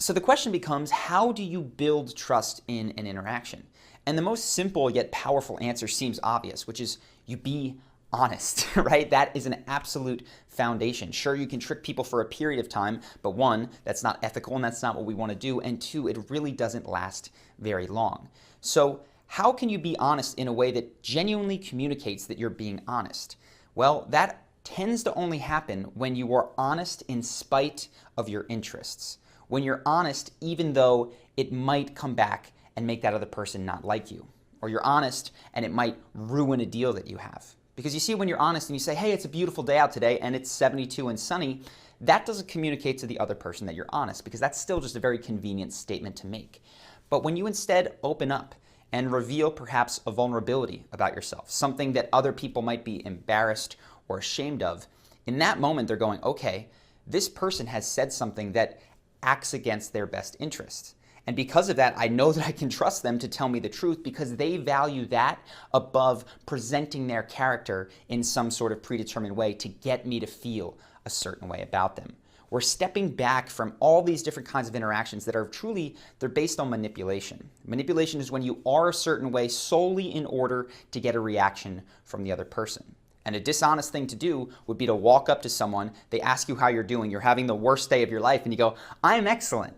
So the question becomes, how do you build trust in an interaction? And the most simple yet powerful answer seems obvious, which is you be honest, right? That is an absolute foundation. Sure, you can trick people for a period of time, but one, that's not ethical and that's not what we want to do. And two, it really doesn't last very long. So how can you be honest in a way that genuinely communicates that you're being honest? Well, that tends to only happen when you are honest in spite of your interests. When you're honest, even though it might come back and make that other person not like you. Or you're honest and it might ruin a deal that you have. Because you see, when you're honest and you say, hey, it's a beautiful day out today and it's 72 and sunny, that doesn't communicate to the other person that you're honest, because that's still just a very convenient statement to make. But when you instead open up and reveal perhaps a vulnerability about yourself, something that other people might be embarrassed or ashamed of, in that moment they're going, okay, this person has said something that acts against their best interests. And because of that, I know that I can trust them to tell me the truth, because they value that above presenting their character in some sort of predetermined way to get me to feel a certain way about them. We're stepping back from all these different kinds of interactions that are truly, they're based on manipulation. Manipulation is when you are a certain way solely in order to get a reaction from the other person. And a dishonest thing to do would be to walk up to someone, they ask you how you're doing, you're having the worst day of your life, and you go, I'm excellent.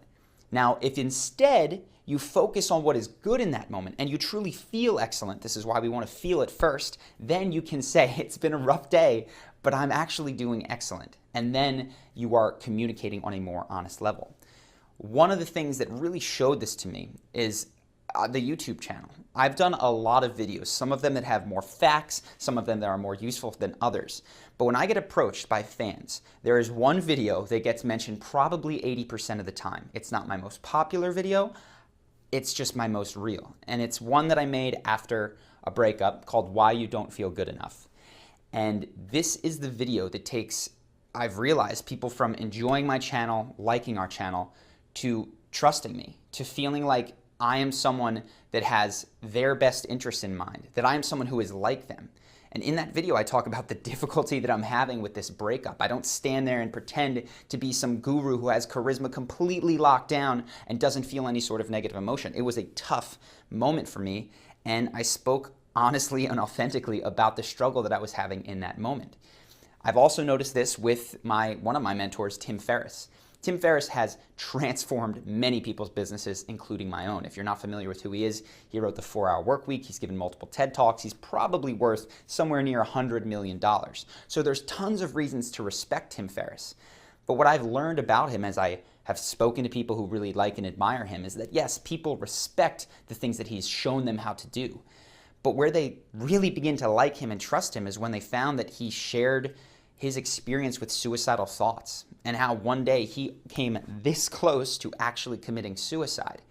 Now, if instead you focus on what is good in that moment and you truly feel excellent, this is why we want to feel it first, then you can say, it's been a rough day, but I'm actually doing excellent. And then you are communicating on a more honest level. One of the things that really showed this to me is the YouTube channel. I've done a lot of videos, some of them that have more facts, some of them that are more useful than others. But when I get approached by fans, there is one video that gets mentioned probably 80% of the time. It's not my most popular video, it's just my most real. And it's one that I made after a breakup called Why You Don't Feel Good Enough. And this is the video that takes, I've realized, people from enjoying my channel, liking our channel, to trusting me, to feeling like I am someone that has their best interests in mind, that I am someone who is like them. And in that video, I talk about the difficulty that I'm having with this breakup. I don't stand there and pretend to be some guru who has charisma completely locked down and doesn't feel any sort of negative emotion. It was a tough moment for me, and I spoke honestly and authentically about the struggle that I was having in that moment. I've also noticed this with one of my mentors, Tim Ferriss. Tim Ferriss has transformed many people's businesses, including my own. If you're not familiar with who he is, he wrote The 4-Hour Workweek. He's given multiple TED Talks. He's probably worth somewhere near $100 million. So there's tons of reasons to respect Tim Ferriss. But what I've learned about him as I have spoken to people who really like and admire him is that, yes, people respect the things that he's shown them how to do. But where they really begin to like him and trust him is when they found that he shared his experience with suicidal thoughts and how one day he came this close to actually committing suicide.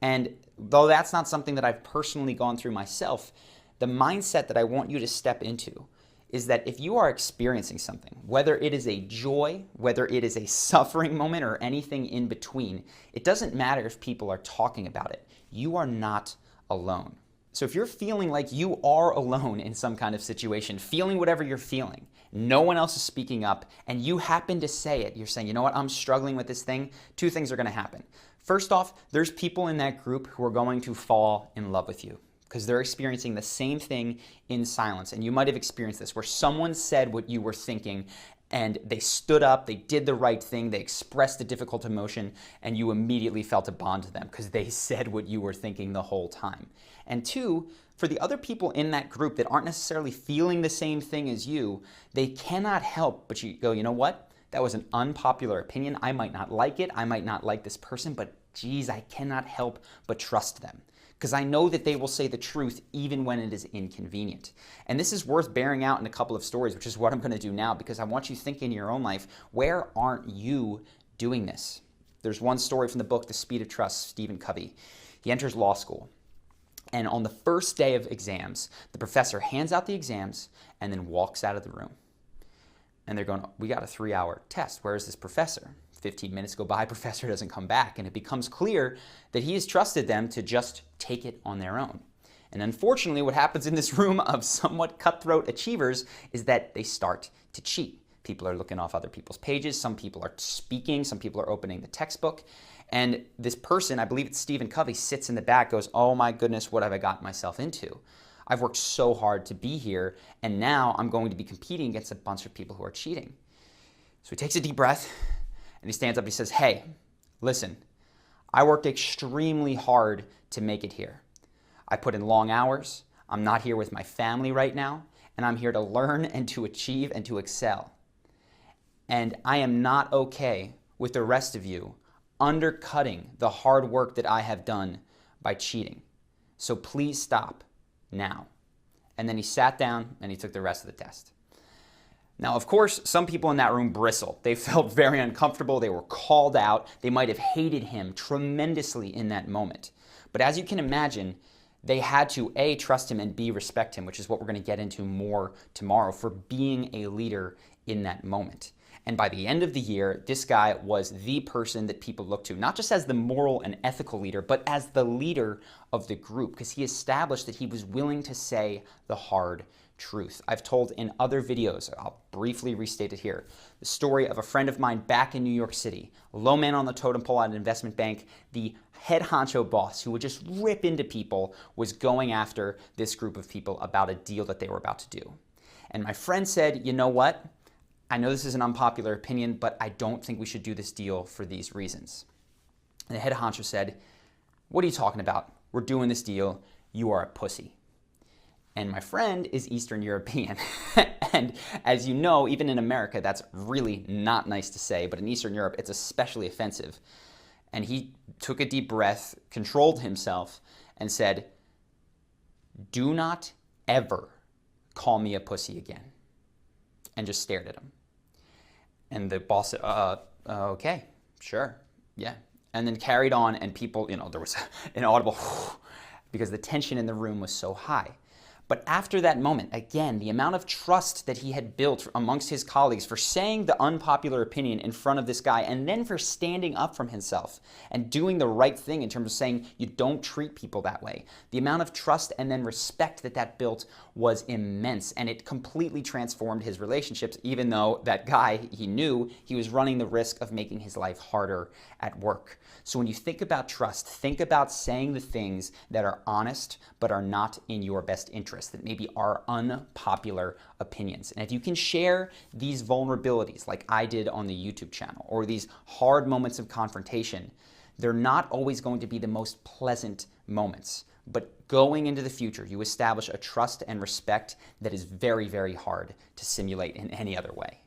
And though that's not something that I've personally gone through myself, the mindset that I want you to step into is that if you are experiencing something, whether it is a joy, whether it is a suffering moment, or anything in between, it doesn't matter if people are talking about it. You are not alone. So if you're feeling like you are alone in some kind of situation, feeling whatever you're feeling, no one else is speaking up, and you happen to say it, you're saying, you know what, I'm struggling with this thing, two things are going to happen. First off, there's people in that group who are going to fall in love with you because they're experiencing the same thing in silence. And you might have experienced this, where someone said what you were thinking, and they stood up, they did the right thing, they expressed a difficult emotion, and you immediately felt a bond to them because they said what you were thinking the whole time. And two, for the other people in that group that aren't necessarily feeling the same thing as you, they cannot help but you go, you know what? That was an unpopular opinion. I might not like it. I might not like this person, but geez, I cannot help but trust them, because I know that they will say the truth even when it is inconvenient. And this is worth bearing out in a couple of stories, which is what I'm going to do now, because I want you to think in your own life, where aren't you doing this? There's one story from the book, The Speed of Trust, Stephen Covey. He enters law school. And on the first day of exams, the professor hands out the exams and then walks out of the room. And they're going, we got a 3-hour test. Where is this professor? 15 minutes go by, professor doesn't come back. And it becomes clear that he has trusted them to just take it on their own. And unfortunately, what happens in this room of somewhat cutthroat achievers is that they start to cheat. People are looking off other people's pages. Some people are speaking. Some people are opening the textbook. And this person, I believe it's Stephen Covey, sits in the back, goes, oh my goodness, what have I gotten myself into? I've worked so hard to be here, and now I'm going to be competing against a bunch of people who are cheating. So he takes a deep breath, and he stands up and he says, hey, listen, I worked extremely hard to make it here. I put in long hours. I'm not here with my family right now, and I'm here to learn and to achieve and to excel. And I am not okay with the rest of you undercutting the hard work that I have done by cheating. So please stop now. And then he sat down and he took the rest of the test. Now, of course, some people in that room bristled. They felt very uncomfortable. They were called out. They might have hated him tremendously in that moment. But as you can imagine, they had to A, trust him, and B, respect him, which is what we're going to get into more tomorrow, for being a leader in that moment. And by the end of the year, this guy was the person that people looked to, not just as the moral and ethical leader, but as the leader of the group, because he established that he was willing to say the hard truth. I've told in other videos, I'll briefly restate it here, the story of a friend of mine back in New York City, a low man on the totem pole at an investment bank. The head honcho boss who would just rip into people was going after this group of people about a deal that they were about to do. And my friend said, you know what? I know this is an unpopular opinion, but I don't think we should do this deal for these reasons. And the head honcho said, what are you talking about? We're doing this deal. You are a pussy. And my friend is Eastern European. And as you know, even in America, that's really not nice to say, but in Eastern Europe, it's especially offensive. And he took a deep breath, controlled himself, and said, do not ever call me a pussy again. And just stared at him. And the boss said, okay, sure, yeah. And then carried on, and people, there was an audible because the tension in the room was so high. But after that moment, again, the amount of trust that he had built amongst his colleagues for saying the unpopular opinion in front of this guy, and then for standing up from himself and doing the right thing in terms of saying you don't treat people that way. The amount of trust and then respect that that built was immense, and it completely transformed his relationships, even though that guy, he knew he was running the risk of making his life harder at work. So when you think about trust, think about saying the things that are honest but are not in your best interest, that maybe are unpopular opinions. And if you can share these vulnerabilities like I did on the YouTube channel, or these hard moments of confrontation, they're not always going to be the most pleasant moments. But going into the future, you establish a trust and respect that is very, very hard to simulate in any other way.